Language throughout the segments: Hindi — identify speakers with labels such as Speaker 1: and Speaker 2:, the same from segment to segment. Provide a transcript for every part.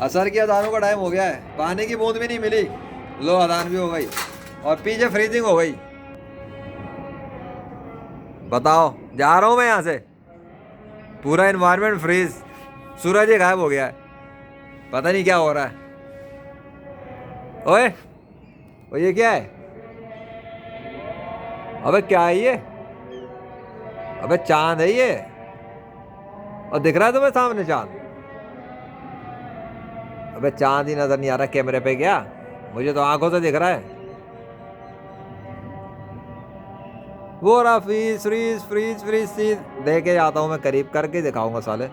Speaker 1: असर की अजानों का टाइम हो गया है, पानी की बूंद भी नहीं मिली। लो अजान भी हो गई और पीछे फ्रीजिंग हो गई। बताओ, जा रहा हूँ मैं यहाँ से, पूरा एनवायरनमेंट फ्रीज, सूरज ही गायब हो गया है, पता नहीं क्या हो रहा है। ओए, ओ ये क्या है? अबे क्या है ये? अबे चांद है ये, और दिख रहा है तुम्हें सामने चांद? अबे चांद ही नजर नहीं आ रहा कैमरे पे क्या? मुझे तो आंखों से दिख रहा है। वो रहा फ्रीज फ्रीज फ्रीज फ्रीज सीज, दे के जाता हूँ मैं, करीब करके दिखाऊंगा साले।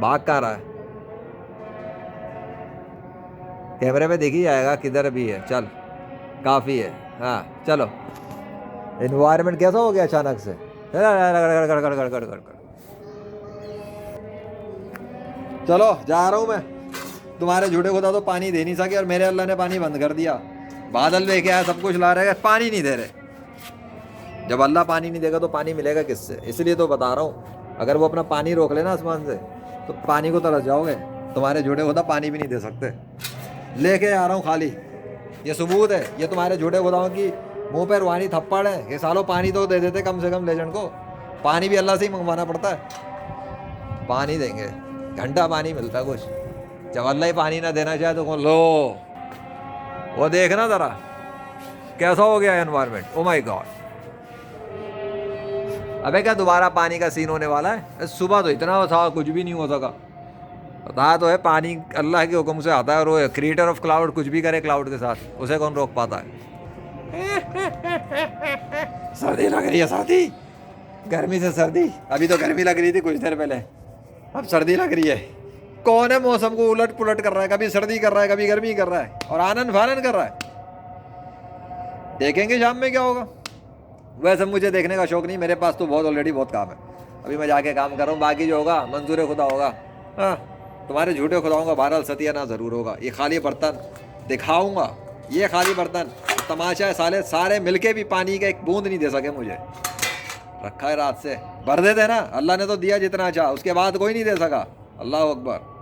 Speaker 1: भाग कहाँ रहा है? कैमरे पे दिख ही जाएगा किधर भी है, चल काफी है। हाँ चलो। एनवायरनमेंट कैसा हो गया अचानक से? चलो जा रहा हूँ मैं। तुम्हारे झूठे खुदा तो पानी दे नहीं सके और मेरे अल्लाह ने पानी बंद कर दिया। बादल लेके आया, सब कुछ ला रहे हैं, पानी नहीं दे रहे। जब अल्लाह पानी नहीं देगा तो पानी मिलेगा किससे? इसलिए तो बता रहा हूँ, अगर वो अपना पानी रोक लेना आसमान से तो पानी को तरस जाओगे। तुम्हारे झूठे खुदा पानी भी नहीं दे सकते। लेके आ रहा हूँ खाली, ये सबूत है। ये तुम्हारे झूठे खुदाओं की मुंह पे रूहानी थप्पड़ है कि सालों पानी तो दे देते कम से कम लेजेंड को। पानी भी अल्लाह से ही मंगवाना पड़ता है। पानी देंगे, घंटा पानी मिलता है कुछ। जब अल्लाह ही पानी ना देना चाहे तो लो, वो देखना जरा कैसा हो गया एनवायरनमेंट। Oh my God. अबे क्या दोबारा पानी का सीन होने वाला है? सुबह तो इतना था, कुछ भी नहीं हो सका। पता तो है पानी अल्लाह के हुक्म से आता है, और वो क्रिएटर ऑफ क्लाउड कुछ भी करे क्लाउड के साथ, उसे कौन रोक पाता है? सर्दी लग रही है, सर्दी, गर्मी से सर्दी। अभी तो गर्मी लग रही थी कुछ देर पहले, अब सर्दी लग रही है। कौन है मौसम को उलट पुलट कर रहा है, कभी सर्दी कर रहा है, कभी गर्मी कर रहा है, और आनंद फानन कर रहा है। देखेंगे शाम में क्या होगा। वैसे मुझे देखने का शौक नहीं, मेरे पास तो बहुत ऑलरेडी बहुत काम है। अभी मैं जाके काम कर रहा हूँ, बाकी जो होगा मंजूर खुदा होगा। हाँ, तुम्हारे झूठे खुदाओं का बहरहाल सत्यानाश ज़रूर होगा। ये खाली बर्तन दिखाऊंगा, ये खाली बर्तन तमाशा है। साले सारे मिलके भी पानी का एक बूंद नहीं दे सके मुझे। रखा है रात से, भर देते ना, अल्लाह ने तो दिया जितना चाहा, उसके बाद कोई नहीं दे सका। अल्लाह अकबर।